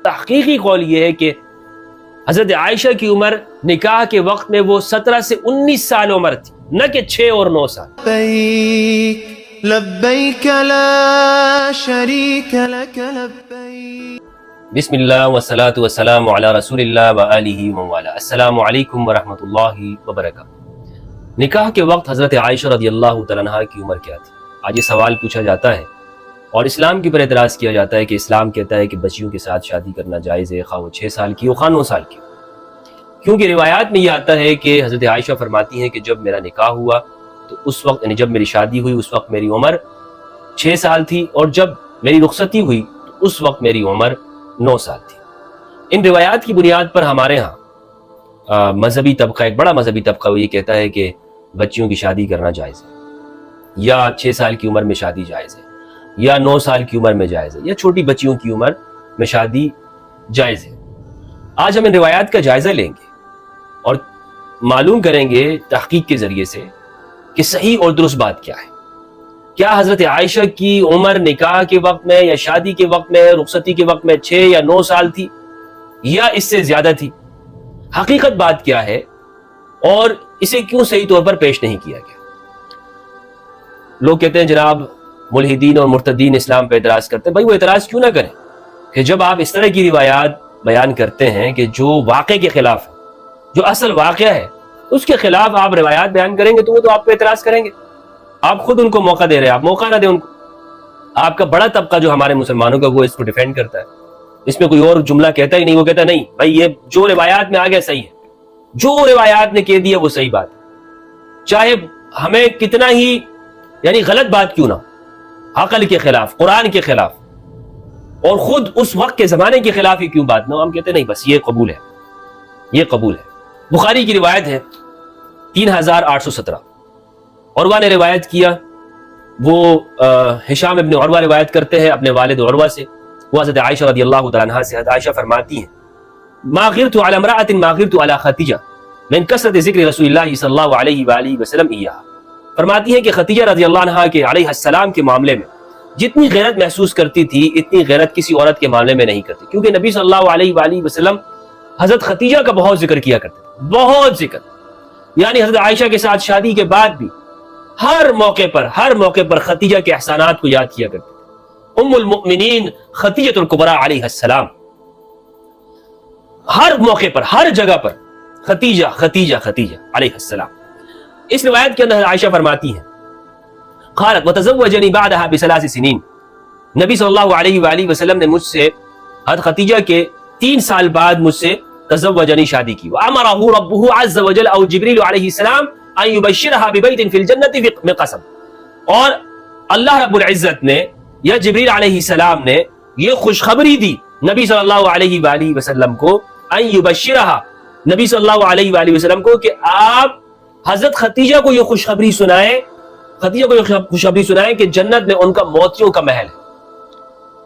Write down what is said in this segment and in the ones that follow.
تحقیقی قول یہ ہے کہ حضرت عائشہ کی عمر نکاح کے وقت میں وہ 17 سے 19 سال عمر تھی، نہ کہ 6 اور 9 سال۔ لبیک لبیک لا شریک لک لبیک۔ بسم اللہ والصلاة والسلام علی رسول اللہ وآلہ وموالا۔ السلام علیکم ورحمۃ اللہ وبرکاتہ۔ نکاح کے وقت حضرت عائشہ رضی اللہ تعالیٰ عنہا کی عمر کیا تھی؟ آج یہ سوال پوچھا جاتا ہے اور اسلام کے اوپر اعتراض کیا جاتا ہے کہ اسلام کہتا ہے کہ بچیوں کے ساتھ شادی کرنا جائز ہے، خواہ وہ 6 سال کی ہو خواہ 9 سال کی ہو، کیونکہ روایات میں یہ آتا ہے کہ حضرت عائشہ فرماتی ہیں کہ جب میرا نکاح ہوا تو اس وقت، یعنی جب میری شادی ہوئی اس وقت میری عمر 6 سال تھی، اور جب میری رخصتی ہوئی تو اس وقت میری عمر 9 سال تھی۔ ان روایات کی بنیاد پر ہمارے ہاں مذہبی طبقہ، ایک بڑا مذہبی طبقہ، وہ یہ کہتا ہے کہ بچیوں کی شادی کرنا جائز ہے، یا 6 سال کی عمر میں شادی جائز ہے، یا 9 سال کی عمر میں جائز ہے، یا چھوٹی بچیوں کی عمر میں شادی جائز ہے۔ آج ہم ان روایات کا جائزہ لیں گے اور معلوم کریں گے تحقیق کے ذریعے سے کہ صحیح اور درست بات کیا ہے۔ کیا حضرت عائشہ کی عمر نکاح کے وقت میں یا شادی کے وقت میں، رخصتی کے وقت میں 6 یا 9 سال تھی، یا اس سے زیادہ تھی؟ حقیقت بات کیا ہے اور اسے کیوں صحیح طور پر پیش نہیں کیا گیا؟ لوگ کہتے ہیں جناب ملحدین اور مرتدین اسلام پہ اعتراض کرتے ہیں۔ بھائی وہ اعتراض کیوں نہ کریں کہ جب آپ اس طرح کی روایات بیان کرتے ہیں کہ جو واقعے کے خلاف ہے، جو اصل واقعہ ہے اس کے خلاف آپ روایات بیان کریں گے تو وہ تو آپ پہ اعتراض کریں گے۔ آپ خود ان کو موقع دے رہے ہیں، آپ موقع نہ دیں ان کو۔ آپ کا بڑا طبقہ جو ہمارے مسلمانوں کا، وہ اس کو ڈیفینڈ کرتا ہے، اس میں کوئی اور جملہ کہتا ہی نہیں، وہ کہتا نہیں بھائی یہ جو روایات میں آ گیا صحیح ہے، جو روایات نے کہہ دیا وہ صحیح بات ہے، چاہے ہمیں کتنا ہی یعنی غلط بات کیوں نہ ہو، عقل کے خلاف، قرآن کے خلاف، اور خود اس وقت کے زمانے کے خلاف ہی کیوں بات نہ ہو، ہم کہتے نہیں بس یہ قبول ہے، یہ قبول ہے۔ بخاری کی روایت ہے 3817، عروہ نے روایت کیا، وہ ہشام ابن عروہ روایت کرتے ہیں اپنے والد عروہ سے، وہ حضرت عائشہ رضی اللہ تعالیٰ عنہا سے۔ حضرت عائشہ فرماتی ہیں ما غرت علی امرأة ما غرت علی خدیجہ من کثرت ذکر رسول اللہ صلی اللہ علیہ وآلہ وسلم ایہا۔ فرماتی ہیں کہ خدیجہ رضی اللہ عنہا کے علیہ السلام کے معاملے میں جتنی غیرت محسوس کرتی تھی اتنی غیرت کسی عورت کے معاملے میں نہیں کرتی، کیونکہ نبی صلی اللہ علیہ وآلہ وسلم حضرت خدیجہ کا بہت ذکر کیا کرتے تھے، بہت ذکر، یعنی حضرت عائشہ کے ساتھ شادی کے بعد بھی ہر موقع پر خدیجہ کے احسانات کو یاد کیا کرتے تھے۔ ام المؤمنین خدیجہ الکبریٰ علیہ السلام، ہر موقع پر، ہر جگہ پر خدیجہ خدیجہ خدیجہ علیہ السلام۔ اس روایت کے اندر عائشہ فرماتی ہیں قالت وتزوجنی بعدها ب3 سنین، نبی صلی اللہ علیہ وآلہ وسلم نے مجھ سے، حضرت خدیجہ کے 3 سال بعد مجھ سے تزوجنی شادی کی۔ وامرہ ربہ عز وجل او جبریل علیہ السلام ان یبشرها ببیت فی الجنۃ بقسم، اور اللہ رب العزت نے یا جبریل علیہ السلام نے یہ خوشخبری دی نبی صلی اللہ علیہ وآلہ وسلم کو، ان یبشرها، نبی صلی اللہ علیہ وآلہ وسلم کو، کہ آپ حضرت خدیجہ کو یہ خوشخبری سنائیں، خدیجہ کو یہ خوشخبری سنائیں کہ جنت میں ان کا موتیوں کا محل ہے،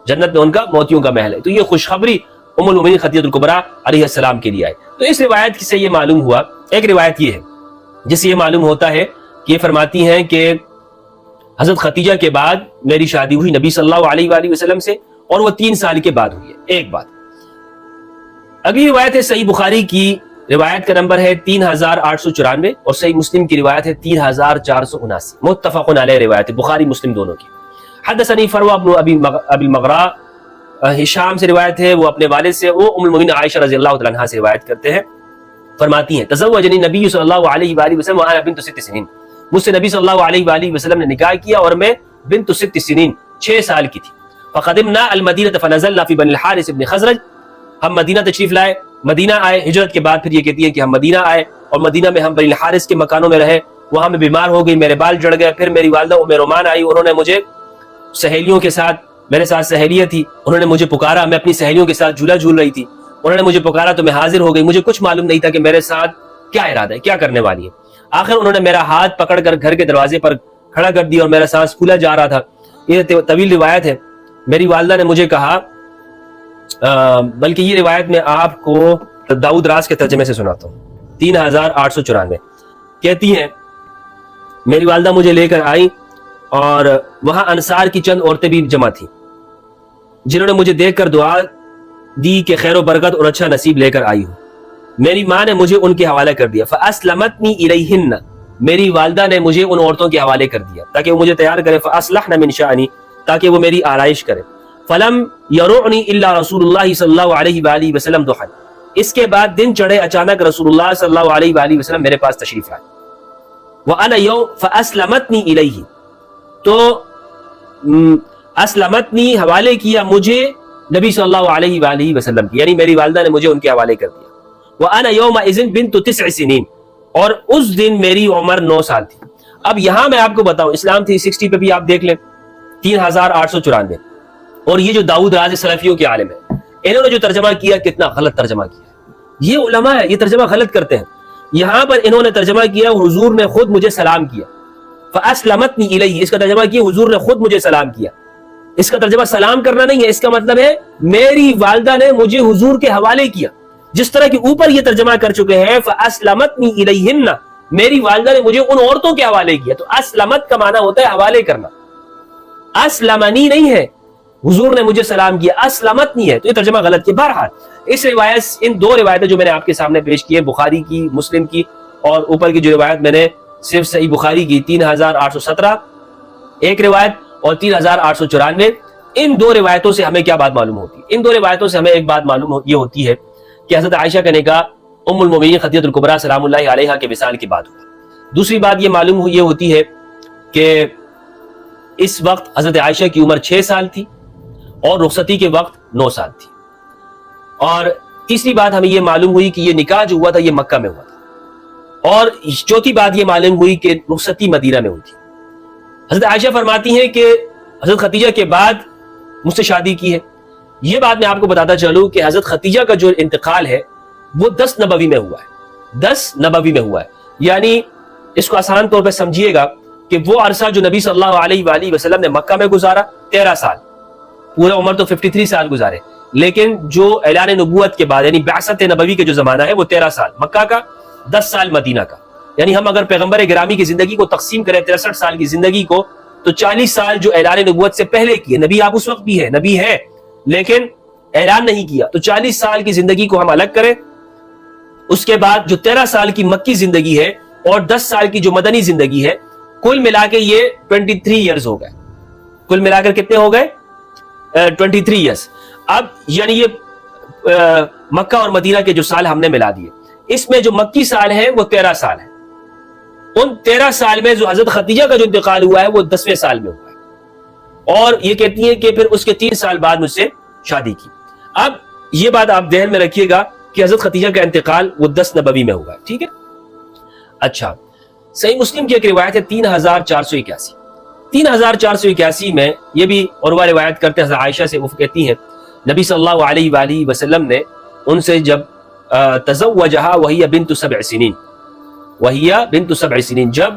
جنت میں ان کا موتیوں کا محل ہے۔ تو یہ خوشخبری ام المؤمنین خدیجہ الکبریٰ علیہ السلام کے لیے آئی۔ تو اس روایت سے یہ معلوم ہوا، ایک روایت یہ ہے جس سے یہ معلوم ہوتا ہے کہ یہ فرماتی ہیں کہ حضرت خدیجہ کے بعد میری شادی ہوئی نبی صلی اللہ علیہ وآلہ وسلم سے، اور وہ 3 سال کے بعد ہوئی ہے۔ ایک بات، اگلی روایت ہے صحیح بخاری کی، روایت کا نمبر ہے 3894، اور صحیح مسلم کی روایت ہے 3479، متفق علیہ روایت ہے، بخاری مسلم دونوں کی۔ حدثنی فروہ بن ابی المغراء، ہشام سے روایت ہے، وہ اپنے والد سے، وہ ام المؤمنین عائشہ رضی اللہ تعالیٰ عنہا سے روایت کرتے ہیں، فرماتی ہیں تزوجنی نبی صلی اللہ علیہ وآلہ وسلم وانا بنت 6 سنین، مجھ سے نبی صلی اللہ علیہ وآلہ وسلم نے نکاح کیا اور میں بنت 6 سنین، 6 سال کی تھی۔ فقدمنا المدینہ فنزلنا فی بنی الحارث بن خزرج، ہم مدینہ تشریف لائے، مدینہ آئے، ہجرت کے بعد پھر یہ کہتی ہے کہ ہم مدینہ آئے، اور مدینہ میں ہم بنی الحارث کے مکانوں میں رہے، وہاں میں بیمار ہو گئی، میرے بال جڑ گئے، پھر میری والدہ ام رومان آئی، انہوں نے مجھے سہیلیوں کے ساتھ، میرے ساتھ سہیلیاں تھی، انہوں نے مجھے پکارا، میں اپنی سہیلیوں کے ساتھ جھولا جھول رہی تھی، انہوں نے مجھے پکارا تو میں حاضر ہو گئی، مجھے کچھ معلوم نہیں تھا کہ میرے ساتھ کیا ارادہ ہے، کیا کرنے والی ہے۔ آخر انہوں نے میرا ہاتھ پکڑ کر گھر کے دروازے پر کھڑا کر دیا اور میرا سانس پھولا جا رہا تھا۔ یہ طویل روایت ہے، میری والدہ نے مجھے کہا، بلکہ یہ روایت میں آپ کو داؤد راز کے ترجمے سے سناتا ہوں، 3894 کہتی ہیں میری والدہ مجھے لے کر آئی، اور وہاں انصار کی چند عورتیں بھی جمع تھیں، جنہوں نے مجھے دیکھ کر دعا دی کہ خیر و برکت اور اچھا نصیب لے کر آئی ہو. میری ماں نے مجھے ان کے حوالے کر دیا. فاسلمتنی الیہن، میری والدہ نے مجھے ان عورتوں کے حوالے کر دیا تاکہ وہ مجھے تیار کرے. فاصلحن من شأنی، تاکہ وہ میری آرائش کرے. فلم یرعنی الا رسول اللہ صلی اللہ علیہ وآلہ وسلم ضحی، اس کے بعد دن چڑھے اچانک رسول اللہ صلی اللہ علیہ وآلہ وسلم میرے پاس تشریف لائے. وَأَنَا يَوْمَ فَأَسْلَمَتْنِي إِلَيْهِ، تو اسلمتنی حوالے کیا مجھے نبی صلی اللہ علیہ وآلہ وسلم کی، یعنی میری والدہ نے مجھے ان کے حوالے کر دیا. وَأَنَا يَوْمَئِذٍ بِنْتُ 9 سنین، اور اس دن میری عمر 9 سال تھی. اب یہاں میں آپ کو بتاؤں، اسلام 360 پہ بھی آپ دیکھ لیں 3894، اور یہ جو داؤد راز سلفیوں کے عالم ہیں، انہوں نے جو ترجمہ کیا کتنا غلط ترجمہ کیا ہے. یہ علماء ہے، یہ ترجمہ غلط کرتے ہیں. یہاں پر انہوں نے ترجمہ کیا حضور نے خود مجھے سلام کیا. فاسلمتنی الیہ، اس کا ترجمہ کیا حضور نے خود مجھے سلام کیا. اس کا ترجمہ سلام کرنا نہیں ہے، اس کا مطلب ہے میری والدہ نے مجھے حضور کے حوالے کیا. جس طرح کہ اوپر یہ ترجمہ کر چکے ہیں فاسلمتنی الیہن، میری والدہ نے مجھے ان عورتوں کے حوالے کیا. تو اسلمت کا معنی ہوتا ہے حوالے کرنا، اسلمنی نہیں ہے حضور نے مجھے سلام کیا، اسلمت نہیں ہے. تو یہ ترجمہ غلط کیا. بہرحال اس روایت، ان 2 روایتیں جو میں نے آپ کے سامنے پیش کی ہیں، بخاری کی، مسلم کی، اور اوپر کی جو روایت میں نے صرف صحیح بخاری کی 3817 ایک روایت اور 3894، ان 2 روایتوں سے ہمیں کیا بات معلوم ہوتی ہے؟ ان 2 روایتوں سے ہمیں ایک بات معلوم یہ ہوتی ہے کہ حضرت عائشہ کا نکاح ام المومنین خدیجہ الکبریٰ سلام اللہ علیہا کے وصال کے بعد ہوا. دوسری بات یہ معلوم یہ ہوتی ہے کہ اس وقت حضرت عائشہ کی عمر 6 سال تھی اور رخصتی کے وقت 9 سال تھی. اور تیسری بات ہمیں یہ معلوم ہوئی کہ یہ نکاح جو ہوا تھا یہ مکہ میں ہوا تھا. اور چوتھی بات یہ معلوم ہوئی کہ رخصتی مدینہ میں ہوئی تھی. حضرت عائشہ فرماتی ہیں کہ حضرت خدیجہ کے بعد مجھ سے شادی کی ہے. یہ بات میں آپ کو بتاتا چلوں کہ حضرت خدیجہ کا جو انتقال ہے وہ 10 نبوی میں ہوا ہے. 10 نبوی میں ہوا ہے. یعنی اس کو آسان طور پہ سمجھیے گا کہ وہ عرصہ جو نبی صلی اللہ علیہ وآلہ وسلم نے مکہ میں گزارا 13 سال، پورا عمر تو 53 سال گزارے، لیکن جو اعلان نبوت کے بعد یعنی بعثت نبوی کے جو زمانہ ہے وہ 13 سال مکہ کا، 10 سال مدینہ کا. یعنی ہم اگر پیغمبر گرامی کی زندگی کو تقسیم کریں 63 سال کی زندگی کو، تو 40 سال جو اعلان نبوت سے پہلے کیے، نبی آپ اس وقت بھی ہے، نبی ہے لیکن اعلان نہیں کیا، تو 40 سال کی زندگی کو ہم الگ کریں. اس کے بعد جو 13 سال کی مکی زندگی ہے اور 10 سال کی جو مدنی زندگی ہے، کل ملا کے یہ 23 ایئرز ہو گئے. کل ملا کر کتنے ہو گئے؟ 23 ایئرز. اب یعنی یہ مکہ اور مدینہ کے جو سال ہم نے ملا دیے، اس میں جو مکی سال ہیں وہ 13 سال ہیں. ان 13 سال میں جو حضرت خدیجہ کا جو انتقال ہوا ہے وہ 10ویں سال میں ہوا ہے. اور یہ کہتی ہیں کہ پھر اس کے 3 سال بعد مجھ سے شادی کی. اب یہ بات آپ ذہن میں رکھیے گا کہ حضرت خدیجہ کا انتقال وہ 10 نبوی میں ہوا ہے. ٹھیک ہے. اچھا، صحیح مسلم کی ایک روایت ہے 3481. 3481 میں یہ بھی عروہ روایت کرتے ہیں حضرت عائشہ سے، وہ کہتی ہیں نبی صلی اللہ علیہ وآلہ وسلم نے ان سے جب تزوجہا وہی بنت 7 سنین، وہی بنت 7 سنین، جب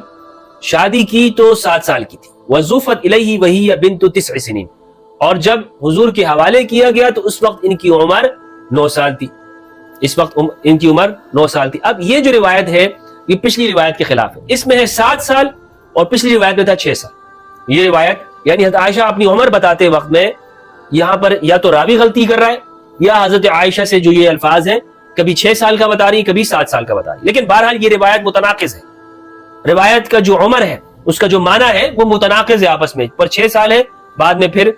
شادی کی تو 7 سال کی تھی. وزفت الیہ وہی بنت 9 سنین، اور جب حضور کے حوالے کیا گیا تو اس وقت ان کی عمر 9 سال تھی. اس وقت ان کی عمر 9 سال تھی. اب یہ جو روایت ہے یہ پچھلی روایت کے خلاف ہے. اس میں ہے 7 سال اور پچھلی روایت میں تھا 6 سال. یہ روایت یعنی حضرت عائشہ اپنی عمر بتاتے وقت میں یہاں پر یا تو راوی غلطی کر رہا ہے یا حضرت عائشہ سے جو یہ الفاظ ہیں کبھی 6 سال کا بتا رہی کبھی 7 سال کا بتا رہی. لیکن بہرحال یہ روایت متناقض ہے. روایت کا جو عمر ہے اس کا جو معنی ہے وہ متناقض ہے آپس میں. پر 6 سال ہے، بعد میں پھر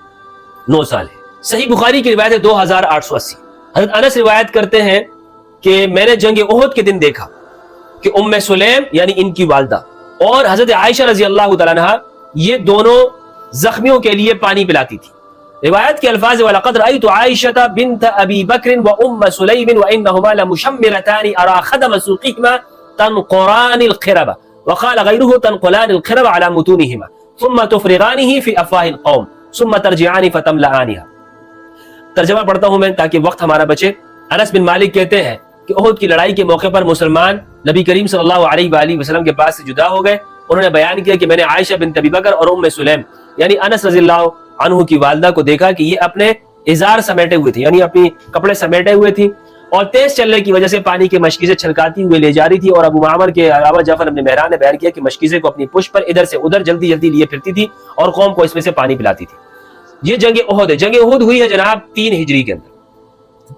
9 سال ہے. صحیح بخاری کی روایت ہے 2880. حضرت انس روایت کرتے ہیں کہ میں نے جنگ احد کے دن دیکھا کہ ام سلیم یعنی ان کی والدہ اور حضرت عائشہ رضی اللہ تعالیٰ عنہا یہ دونوں زخمیوں کے لیے پانی پلاتی تھی. روایت کے الفاظ وَلَقَدْ رَأَيْتُ عَائِشَةَ بِنْتَ أَبِي بَكْرٍ وَأُمَّ سُلَيْمٍ وَإِنَّهُمَا لَمُشَمِّرَتَانِ أَرَى خَدَمَ سُوقِهِمَا تَنْقُرَانِ الْخِرَبَ وَقَالَ غَيْرُهُ تَنْقُلَانِ الْخِرَبَ عَلَى مُتُونِهِمَا ثُمَّ تُفْرِغَانِهِ فِي أَفْوَاهِ الْقَوْمِ ثُمَّ تَرْجِعَانِ فَتَمْلَآنِهَا. ترجمہ پڑھتا ہوں میں تاکہ وقت ہمارا بچے. انس بن مالک کہتے ہیں کہ احد کی لڑائی کے موقع پر مسلمان نبی کریم صلی اللہ علیہ وآلہ وسلم کے پاس سے جدا ہو گئے. انہوں نے بیان کیا کہ میں نے عائشہ بنت ابی بکر اور ام سلیم یعنی انس رضی اللہ عنہ کی والدہ کو دیکھا کہ یہ اپنے ازار سمیٹے ہوئے تھے، یعنی اپنی کپڑے سمیٹے ہوئے تھی اور تیز چلنے کی وجہ سے پانی کے مشکیزیں چھلکاتی ہوئے لے جا رہی تھی. اور ابو معمر کے علاوہ جعفر بن مہران نے بیان کیا کہ مشکیزے کو اپنی پشت پر ادھر سے ادھر جلدی جلدی لیے پھرتی تھی اور قوم کو اس میں سے پانی پلاتی تھی. یہ جنگ احد ہے. جنگ احد ہوئی ہے جناب 3 ہجری کے اندر.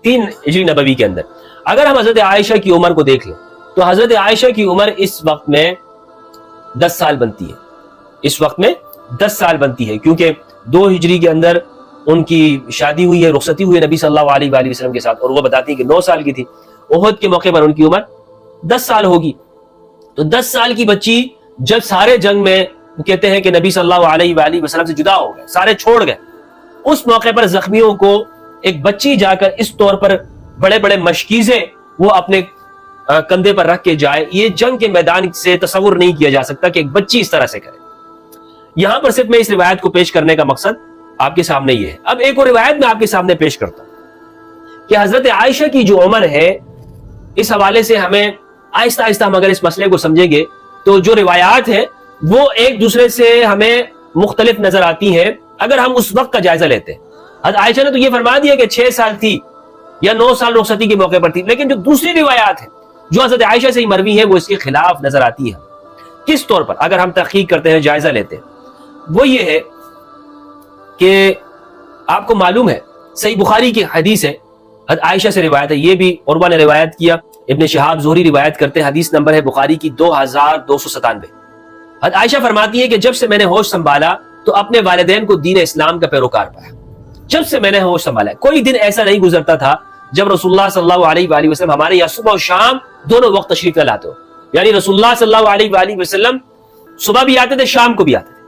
3 ہجری نبوی کے اندر. اگر ہم حضرت عائشہ کی عمر کو دیکھ لیں تو حضرت عائشہ کی عمر اس وقت میں 10 سال بنتی ہے. اس وقت میں 10 سال بنتی ہے کیونکہ 2 ہجری کے اندر ان کی شادی ہوئی ہے, رخصتی ہوئی ہے نبی صلی اللہ علیہ وآلہ وسلم کے ساتھ, اور وہ بتاتی ہیں کہ 9 سال کی تھی. احد کے موقع پر ان کی عمر 10 سال ہوگی. تو 10 سال کی بچی جب سارے جنگ میں کہتے ہیں کہ نبی صلی اللہ علیہ وآلہ وسلم سے جدا ہو گئے, سارے چھوڑ گئے, اس موقع پر زخمیوں کو ایک بچی جا کر اس طور پر بڑے بڑے مشکیزیں وہ اپنے کندھے پر رکھ کے جائے, یہ جنگ کے میدان سے تصور نہیں کیا جا سکتا کہ ایک بچی اس طرح سے کرے. یہاں پر صرف میں اس روایت کو پیش کرنے کا مقصد آپ کے سامنے یہ ہے. اب ایک اور روایت میں آپ کے سامنے پیش کرتا ہوں کہ حضرت عائشہ کی جو عمر ہے, اس حوالے سے ہمیں آہستہ آہستہ ہم اگر اس مسئلے کو سمجھیں گے تو جو روایات ہیں وہ ایک دوسرے سے ہمیں مختلف نظر آتی ہیں اگر ہم اس وقت کا جائزہ لیتے ہیں. حضرت عائشہ نے تو یہ فرما دیا کہ 6 سال تھی یا 9 سال رخصتی کے موقع پر تھی, لیکن جو دوسری روایات ہیں جو حضرت عائشہ سے ہی مروی ہے وہ اس کے خلاف نظر آتی ہے. کس طور پر اگر ہم تحقیق کرتے ہیں, جائزہ لیتے ہیں, وہ یہ ہے کہ آپ کو معلوم ہے صحیح بخاری کی حدیث ہے, حضرت عائشہ سے روایت ہے, یہ بھی عروہ نے روایت کیا, ابن شہاب زہری روایت کرتے ہیں, حدیث نمبر ہے بخاری کی 2297. حضرت عائشہ فرماتی ہے کہ جب سے میں نے ہوش سنبھالا تو اپنے والدین کو دین اسلام کا پیروکار پایا. جب سے میں نے ہوش سنبھالا, کوئی دن ایسا نہیں گزرتا تھا جب رسول اللہ صلی اللہ علیہ وآلہ وسلم ہمارے یہاں صبح و شام دونوں وقت تشریف نہ لاتے ہو. یعنی رسول اللہ صلی اللہ علیہ وآلہ وسلم صبح بھی آتے تھے, شام کو بھی آتے تھے.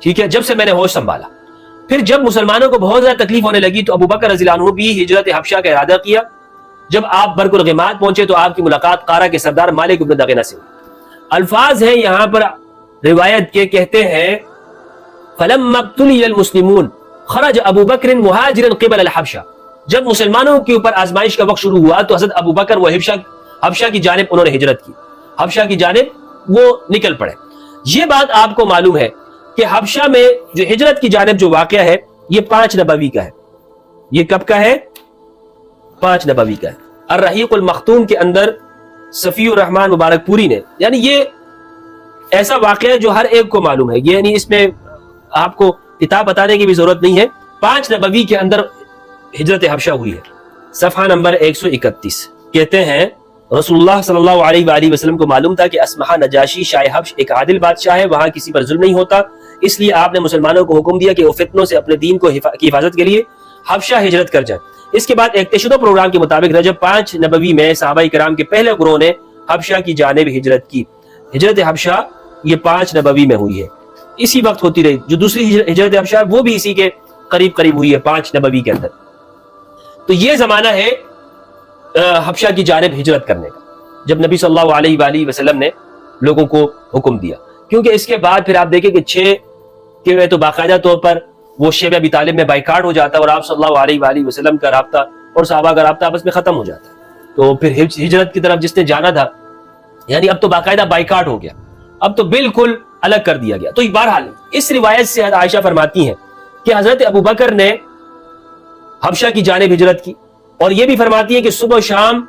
ٹھیک ہے, جب سے میں نے ہوش سنبھالا. پھر جب مسلمانوں کو بہت زیادہ تکلیف ہونے لگی تو ابو بکر رضی اللہ عنہ بھی ہجرت حبشہ کا ارادہ کیا. جب آپ برق الغماد پہنچے تو آپ کی ملاقات قارہ کے سردار مالک بن دغنہ سے ہوئی. الفاظ ہیں یہاں پر روایت کے, کہتے ہیں فلما ابتلي المسلمون خرج ابو بکر مہاجرا قبل الحبشہ. جب مسلمانوں کے اوپر آزمائش کا وقت شروع ہوا تو حضرت ابو بکر وہ حبشہ کی جانب انہوں نے ہجرت کی, حبشہ کی جانب وہ نکل پڑے. یہ بات آپ کو معلوم ہے کہ حبشہ میں جو ہجرت کی جانب جو واقعہ ہے یہ 5 نبوی کا ہے. یہ کب کا ہے؟ 5 نبوی کا ہے. الرحیق المختوم کے اندر صفی الرحمن مبارک پوری نے, یعنی یہ ایسا واقعہ ہے جو ہر ایک کو معلوم ہے, یعنی اس میں آپ کو کتاب بتانے کی بھی ضرورت نہیں ہے. 5 نبوی کے اندر ہجرت حبشہ ہوئی ہے. صفحہ نمبر 131 کہتے ہیں رسول اللہ صلی اللہ علیہ وآلہ وسلم کو معلوم تھا کہ اسمحہ نجاشی شاہ حبش ایک عادل بادشاہ ہے, وہاں کسی پر ظلم نہیں ہوتا, اس لیے آپ نے مسلمانوں کو حکم دیا کہ وہ فتنوں سے اپنے دین کی حفاظت کے لیے حبشہ ہجرت کر جائیں. اس کے بعد ایک طے شدہ پروگرام کے مطابق رجب 5 نبوی میں صحابہ کرام کے پہلے گروہ نے حبشہ کی جانب ہجرت کی. ہجرت حبشہ یہ 5 نبوی میں ہوئی ہے, اسی وقت ہوتی رہی. جو دوسری ہجرت حبشہ وہ بھی اسی کے قریب قریب ہوئی ہے 5 نبوی کے اندر. تو یہ زمانہ ہے حبشہ کی جانب ہجرت کرنے کا, جب نبی صلی اللہ علیہ وآلہ وسلم نے لوگوں کو حکم دیا. کیونکہ اس کے بعد پھر آپ دیکھیں کہ 6 کے تو باقاعدہ طور پر وہ شیب ابی طالب میں بائیکاٹ ہو جاتا ہے اور آپ صلی اللہ علیہ وآلہ وسلم کا رابطہ اور صحابہ کا رابطہ آپس میں ختم ہو جاتا ہے. تو پھر ہجرت کی طرف جس نے جانا تھا, یعنی اب تو باقاعدہ بائیکاٹ ہو گیا, اب تو بالکل الگ کر دیا گیا. تو بہرحال اس روایت سے عائشہ فرماتی ہیں کہ حضرت ابو بکر نے حبشہ کی جانب ہجرت کی, اور یہ بھی فرماتی ہے کہ صبح و شام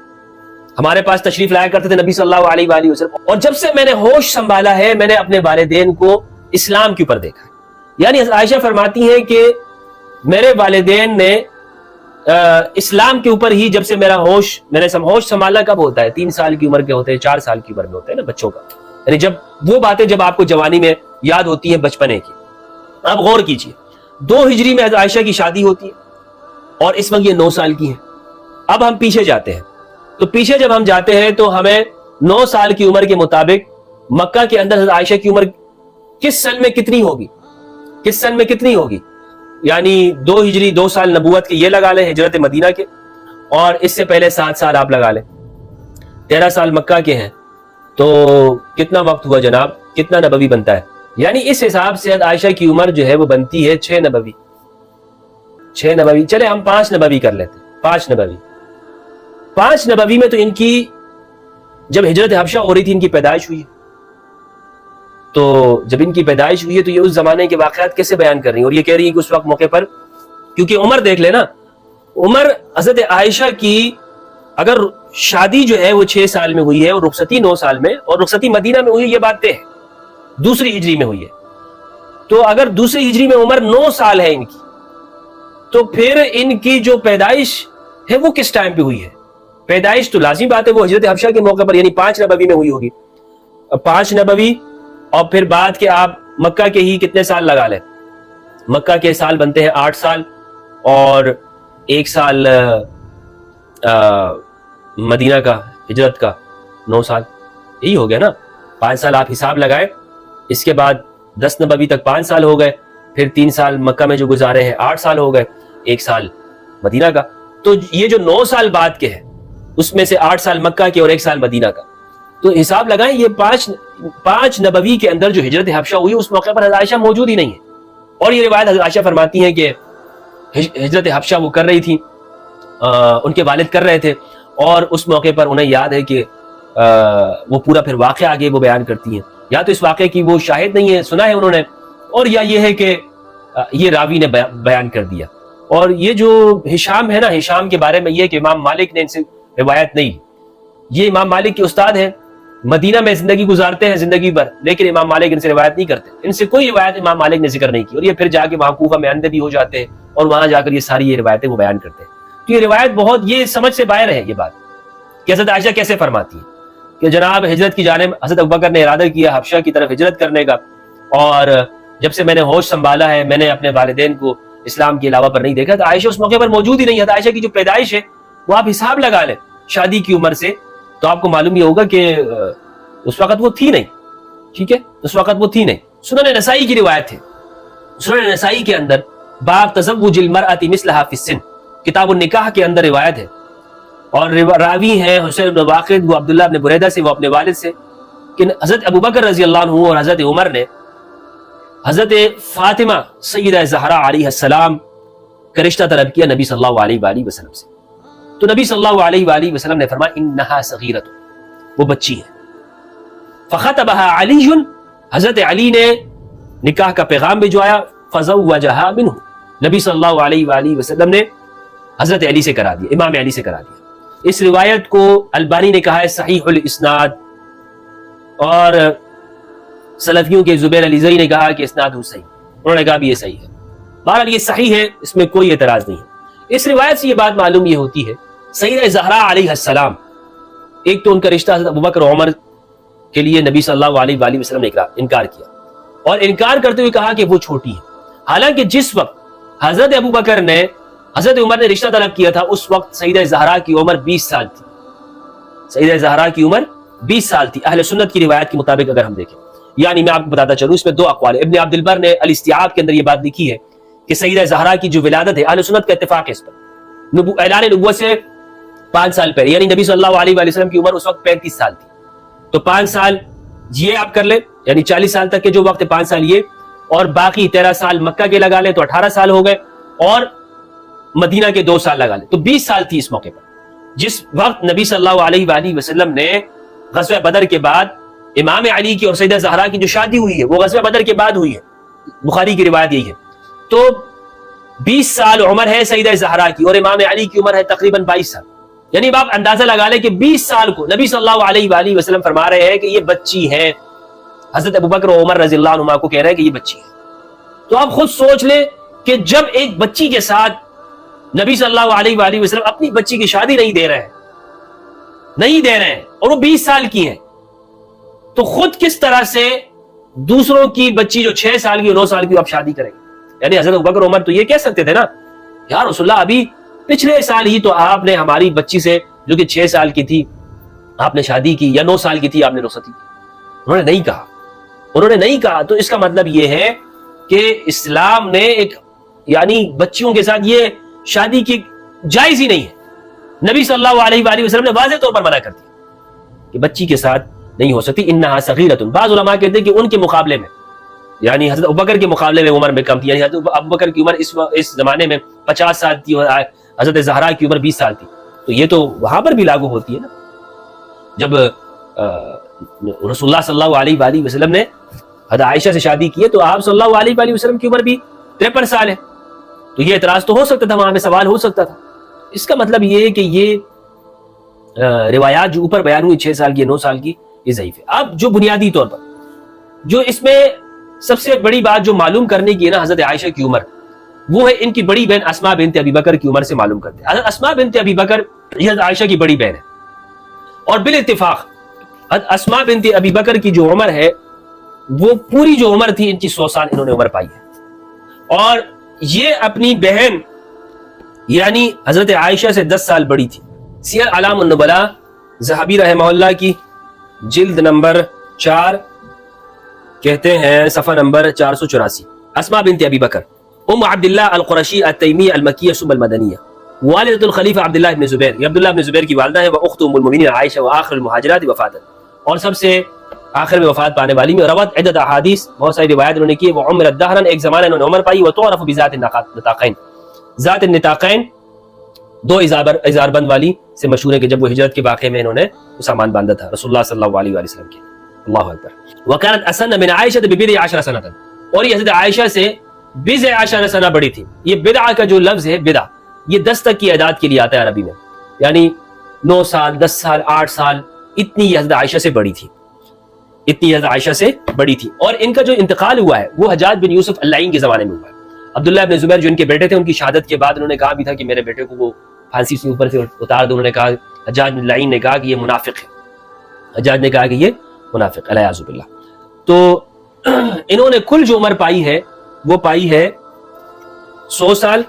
ہمارے پاس تشریف لایا کرتے تھے نبی صلی اللہ علیہ وآلہ وسلم, اور جب سے میں نے ہوش سنبھالا ہے میں نے اپنے والدین کو اسلام کے اوپر دیکھا. یعنی عائشہ فرماتی ہیں کہ میرے والدین نے اسلام کے اوپر ہی, جب سے میرا ہوش سنبھالنا کب ہوتا ہے؟ 3 سال کی عمر کے ہوتے ہیں, 4 سال کی عمر میں ہوتے ہیں نا بچوں کا, یعنی جب وہ باتیں جب آپ کو جوانی میں یاد ہوتی ہیں بچپنے کی. آپ غور کیجئے 2 ہجری میں عائشہ کی شادی ہوتی ہے اور اس وقت یہ 9 سال کی ہیں. اب ہم پیچھے جاتے ہیں, تو پیچھے جب ہم جاتے ہیں تو ہمیں 9 سال کی عمر کے مطابق مکہ کے اندر عائشہ کی عمر کس سن میں کتنی ہوگی؟ کس سن میں کتنی ہوگی؟ یعنی 2 ہجری 2 سال نبوت کے یہ لگا لیں ہجرت مدینہ کے, اور اس سے پہلے 7 سال آپ لگا لیں, 13 سال مکہ کے ہیں, تو کتنا وقت ہوا جناب؟ کتنا نبوی بنتا ہے؟ یعنی اس حساب سے عائشہ کی عمر جو ہے وہ بنتی ہے 6 نبوی. 6 نبوی, چلے ہم 5 نبوی کر لیتے ہیں. 5 نبوی میں تو ان کی جب ہجرت حبشہ ہو رہی تھی ان کی پیدائش ہوئی ہے. تو جب ان کی پیدائش ہوئی ہے تو یہ اس زمانے کے واقعات کیسے بیان کر رہی ہیں, اور یہ کہہ رہی ہے کہ اس وقت موقع پر, کیونکہ عمر دیکھ لینا, عمر حضرت عائشہ کی اگر شادی جو ہے وہ 6 سال میں ہوئی ہے اور رخصتی 9 سال میں, اور رخصتی مدینہ میں ہوئی, یہ بات طے ہے, دوسری ہجری میں ہوئی ہے. تو اگر دوسری ہجری میں عمر 9 سال ہے ان کی, تو پھر ان کی جو پیدائش ہے وہ کس ٹائم پہ ہوئی ہے؟ پیدائش تو لازمی بات ہے وہ ہجرت حبشہ کے موقع پر، یعنی 5 نبوی میں ہوئی ہوگی. 5 نبوی اور پھر بعد کے آپ مکہ کے ہی کتنے سال لگا لیں؟ مکہ کے سال بنتے ہیں 8 سال اور 1 سال مدینہ کا ہجرت کا 9 سال، یہی ہو گیا نا. 5 سال آپ حساب لگائے، اس کے بعد 10 نبوی تک 5 سال ہو گئے، پھر 3 سال مکہ میں جو گزارے ہیں 8 سال ہو گئے، 1 سال مدینہ کا. تو یہ جو 9 سال بعد کے ہیں اس میں سے 8 سال مکہ کے اور 1 سال مدینہ کا، تو حساب لگائیں یہ 5 نبوی کے اندر جو ہجرت حبشہ ہوئی اس موقع پر حضرت عائشہ موجود ہی نہیں ہے. اور یہ روایت حضرت عائشہ فرماتی ہیں کہ ہجرت حبشہ وہ کر رہی تھی، ان کے والد کر رہے تھے، اور اس موقع پر انہیں یاد ہے کہ وہ پورا پھر واقعہ آگے وہ بیان کرتی ہیں. یا تو اس واقعے کی وہ شاہد نہیں ہے، سنا ہے انہوں نے، اور یا یہ ہے کہ یہ راوی نے بیان کر دیا. اور یہ جو ہشام ہے نا، ہشام کے بارے میں یہ کہ امام مالک نے ان سے روایت نہیں، یہ امام مالک کے استاد ہیں، مدینہ میں زندگی گزارتے ہیں زندگی بھر، لیکن امام مالک ان سے روایت نہیں کرتے، ان سے کوئی روایت امام مالک نے ذکر نہیں کی، اور یہ پھر جا کے وہاں کوفہ میں اندھے بھی ہو جاتے ہیں اور وہاں جا کر یہ ساری یہ روایتیں وہ بیان کرتے ہیں. تو یہ روایت بہت یہ سمجھ سے باہر ہے یہ بات کہ حضرت عائشہ کیسے فرماتی ہے کہ جناب ہجرت کی جانب حضرت ابوبکر نے ارادہ کیا حبشہ کی طرف ہجرت کرنے کا، اور جب سے میں نے ہوش سنبھالا ہے میں نے اپنے والدین کو اسلام کے علاوہ پر نہیں دیکھا. تو عائشہ اس موقع پر موجود ہی نہیں ہے. عائشہ کی جو پیدائش ہے وہ آپ حساب لگا لیں شادی کی عمر سے، تو آپ کو معلوم یہ ہوگا کہ اس وقت وہ تھی نہیں. ٹھیک ہے، اس وقت وہ تھی نہیں. سنن نسائی کی روایت ہے، سنن نسائی کے اندر باب تزوج المرأة مثلها فی السن، کتاب النکاح کے اندر روایت ہے، اور راوی ہیں حسین بن واقد، وہ عبداللہ بن بریدہ سے، وہ اپنے والد سے، کہ حضرت ابوبکر رضی اللہ عنہ اور حضرت عمر نے حضرت فاطمہ سیدہ زہرا علیہ السلام کا رشتہ طلب کیا نبی صلی اللہ علیہ وآلہ وسلم سے. تو نبی صلی اللہ علیہ وآلہ وسلم نے فرمایا انہا صغیرۃ، وہ بچی ہے. فخطبها علی، حضرت علی نے نکاح کا پیغام بھجوایا. فزوجها منہ، نبی صلی اللہ علیہ وآلہ وسلم نے حضرت علی سے کرا دیا، امام علی سے کرا دیا. اس روایت کو البانی نے کہا ہے صحیح الاسناد، اور سلفیوں کے زبیر علی زئی نے کہا کہ اسناد صحیح، انہوں نے کہا بھی یہ صحیح ہے. بہرحال یہ صحیح ہے، اس میں کوئی اعتراض نہیں ہے. اس روایت سے یہ بات معلوم یہ ہوتی ہے سیدہ زہرا علیہ السلام، ایک تو ان کا رشتہ حضرت ابوبکر و عمر کے لیے نبی صلی اللہ علیہ وآلہ وسلم نے انکار کیا، اور انکار کرتے ہوئے کہا کہ وہ چھوٹی ہے. حالانکہ جس وقت حضرت ابوبکر نے حضرت عمر نے رشتہ طلب کیا تھا اس وقت سیدہ زہرا کی عمر 20 سال تھی. سیدہ زہرا کی عمر 20 سال تھی اہل سنت کی روایت کے مطابق اگر ہم دیکھیں. یعنی میں آپ کو بتاتا چلوں اس میں 2 اقوال. ابن عبد البر نے الاستیعاب کے اندر یہ بات لکھی ہے کہ سیدہ زہرا کی جو ولادت ہے اہل سنت کا اتفاق ہے اس پر، اعلان نبوت سے 5 سال پہلے، یعنی نبی صلی اللہ علیہ وآلہ وسلم کی عمر اس وقت 35 سال تھی. تو 5 سال یہ آپ کر لیں، یعنی 40 سال تک کے جو وقت ہے 5 سال یہ، اور باقی 13 سال مکہ کے لگا لیں تو 18 سال ہو گئے، اور مدینہ کے 2 سال لگا لیں تو 20 سال تھی اس موقع پر. جس وقت نبی صلی اللہ علیہ وآلہ وسلم نے غزوہ بدر کے بعد امام علی کی اور سیدہ زہرا کی جو شادی ہوئی ہے وہ غزوہ بدر کے بعد ہوئی ہے، بخاری کی روایت یہی ہے. تو 20 سال عمر ہے سیدہ زہرا کی، اور امام علی کی عمر ہے تقریباً 22 سال. یعنی آپ اندازہ لگا لیں کہ 20 سال کو نبی صلی اللہ علیہ وآلہ وسلم فرما رہے ہیں کہ یہ بچی ہے. حضرت ابوبکر و عمر رضی اللہ عنہما کو کہہ رہے ہیں کہ یہ بچی ہے. تو آپ خود سوچ لیں کہ جب ایک بچی کے ساتھ نبی صلی اللہ علیہ وآلہ وسلم اپنی بچی کی شادی نہیں دے رہے ہیں اور وہ 20 سال کی ہیں، تو خود کس طرح سے دوسروں کی بچی جو 6 سال کی 9 سال کی آپ شادی کریں گے. یعنی حضرت ابوبکر عمر تو یہ کہہ سکتے تھے نا یا رسول اللہ ابھی پچھلے سال ہی تو آپ نے ہماری بچی سے جو کہ 6 سال کی تھی آپ نے شادی کی، یا 9 سال کی تھی آپ نے رخصتی کی. انہوں نے نہیں کہا. تو اس کا مطلب یہ ہے کہ اسلام نے ایک یعنی بچیوں کے ساتھ یہ شادی کی جائز ہی نہیں ہے. نبی صلی اللہ علیہ وآلہ وسلم نے واضح طور پر منع کر دیا کہ بچی کے ساتھ نہیں ہو سکتی. انہا صغیرۃ، بعض علماء کہتے ہیں کہ ان کے مقابلے میں یعنی حضرت ابوبکر کے مقابلے میں عمر میں کم تھی. یعنی حضرت ابوبکر کی عمر اس زمانے میں 50 سال تھی اور حضرت زہرا کی عمر 20 سال تھی. تو یہ تو وہاں پر بھی لاگو ہوتی ہے نا. جب رسول اللہ صلی اللہ علیہ وآلہ وسلم نے حضرت عائشہ سے شادی کی ہے تو آپ صلی اللہ علیہ وآلہ وسلم کی عمر بھی 53 سال ہے. تو یہ اعتراض تو ہو سکتا تھا، وہاں میں سوال ہو سکتا تھا. اس کا مطلب یہ ہے کہ یہ روایات جو اوپر بیان ہوئی 6 سال کی 9 سال کی یہ ضعیف ہے. اب جو بنیادی طور پر جو اس میں سب سے بڑی بات جو معلوم کرنے کی ہے نا حضرت عائشہ کی عمر، وہ ہے ان کی بڑی بہن اسما بنت ابی بکر کی عمر سے معلوم کرتے ہیں. حضرت اسما بنت ابی بکر یہ حضرت عائشہ کی بڑی بہن ہے، اور بالاتفاق حضرت اسما بنت ابی بکر کی جو عمر ہے وہ پوری جو عمر تھی ان کی 100 سال انہوں نے عمر پائی ہے، اور یہ اپنی بہن یعنی حضرت عائشہ سے 10 سال بڑی تھی. سیر اعلام النبلاء ذہبی رحمہ اللہ کی جلد نمبر 4 کہتے ہیں صفحہ نمبر 484. اسما بنت ابی بکر ام عبداللہ القرشی التیمیہ المکیہ ثم المدنیہ والدۃ الخلیفہ عبداللہ ابن زبیر، یہ عبداللہ ابن زبیر کی والدہ ہے، وہ اخت ام المؤمنین عائشہ و آخر المہاجرات وفاتا، اور سب سے آخر میں وفات پانے والی میں. روت عدت احادیث، بہت ساری روایات انہوں نے کی. وہ عمرت دہرن، ایک زمانہ انہوں نے عمر پائی. وہ تعرف بذات النطاقین، ذات النطاقین 2 اظہار بند والی سے مشہور ہے کہ جب وہ ہجرت کے واقعے میں انہوں نے سامان باندھا تھا رسول اللہ صلی اللہ علیہ وآلہ وسلم کے. اللہ اکبر. وکانت اسن من عائشہ ببضع عشر سنہ، اور یہ حضرت عائشہ سے 10 سنہ بڑی تھی. یہ بدع کا جو لفظ ہے بدع، یہ 10 تک کی اعداد کے لیے آتا ہے عربی میں، یعنی 9 سال 10 سال 8 سال اتنی یہ حضرت عائشہ سے بڑی تھی، اتنی حضرت عائشہ سے بڑی تھی. اور ان کا جو انتقال ہوا ہے وہ حجاج بن یوسف اللعین کے زمانے میں ہوا ہے. عبداللہ ابن زبیر جو ان کے بیٹے تھے، ان کی شہادت کے بعد انہوں نے کہا بھی تھا کہ میرے بیٹے کو وہ پھانسی سے اوپر سے اتار دو. انہوں نے کہا، حجاج بن اللعین نے کہا کہ یہ منافق ہے، حجاج نے کہا کہ یہ منافق علیہ باللہ. تو انہوں نے کل جو عمر پائی ہے وہ پائی ہے 100 سال،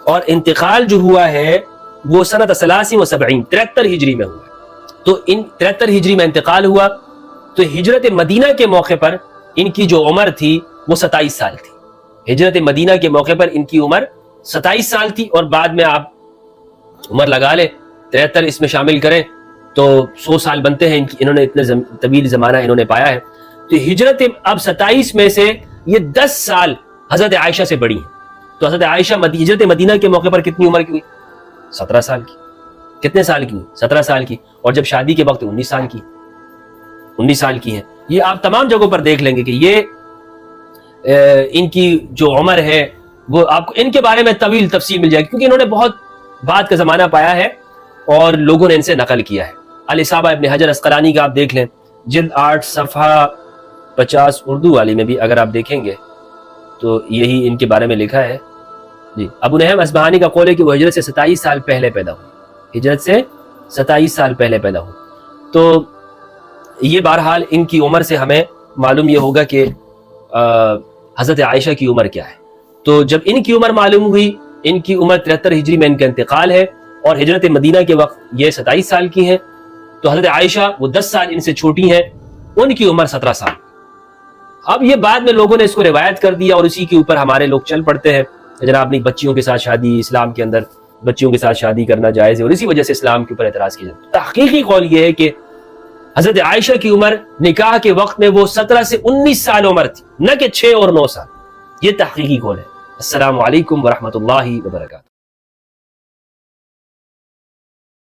اور انتقال جو ہوا ہے وہ سنۃ 73 و 70 73 ہجری میں ہوا. تو ان 73 ہجری میں انتقال ہوا، تو ہجرت مدینہ کے موقع پر ان کی جو عمر تھی وہ 27 سال تھی. ہجرت مدینہ کے موقع پر ان کی عمر 27 سال تھی، اور بعد میں آپ عمر لگا لیں 73 اس میں شامل کریں تو 100 سال بنتے ہیں. انہوں نے اتنے طویل زمانہ انہوں نے پایا ہے. تو ہجرت اب 27 میں سے یہ 10 سال حضرت عائشہ سے بڑی ہیں. تو حضرت عائشہ ہجرت مدینہ کے موقع پر کتنی عمر کی ہوئی؟ 17 سال کی. کتنے سال کی؟ 17 سال کی. اور جب شادی کے وقت 19 سال کی، 19 سال کی ہیں. یہ آپ تمام جگہوں پر دیکھ لیں گے کہ یہ ان کی جو عمر ہے وہ آپ کو ان کے بارے میں طویل تفصیل مل جائے گی، کیونکہ انہوں نے بہت بعد کا زمانہ پایا ہے اور لوگوں نے ان سے نقل کیا ہے. الاصابہ ابن حجر اسقلانی کا آپ دیکھ لیں، جلد 8 صفحہ 50 اردو والی میں بھی اگر آپ دیکھیں گے تو یہی ان کے بارے میں لکھا ہے. جی ابو نعیم اصبہانی کا قول ہے کہ وہ ہجرت سے 27 سال پہلے پیدا ہوئی، ہجرت سے 27 سال پہلے پیدا ہوئی. تو یہ بہرحال ان کی عمر سے ہمیں معلوم یہ ہوگا کہ حضرت عائشہ کی عمر کیا ہے. تو جب ان کی عمر معلوم ہوئی، ان کی عمر 73 ہجری میں ان کا انتقال ہے، اور ہجرت مدینہ کے وقت یہ 27 سال کی ہیں. تو حضرت عائشہ وہ 10 سال ان سے چھوٹی ہیں، ان کی عمر 17 سال. اب یہ بعد میں لوگوں نے اس کو روایت کر دیا اور اسی کے اوپر ہمارے لوگ چل پڑتے ہیں. جناب اپنی بچیوں کے ساتھ شادی، اسلام کے اندر بچیوں کے ساتھ شادی کرنا جائز ہے، اور اسی وجہ سے اسلام کے اوپر اعتراض کیا جاتا ہے. تحقیقی قول یہ ہے کہ حضرت عائشہ کی عمر نکاح کے وقت میں وہ 17 سے 19 سال عمر تھی، نہ کہ 6 اور 9 سال. یہ تحقیقی قول ہے. السلام علیکم ورحمۃ اللہ وبرکاتہ.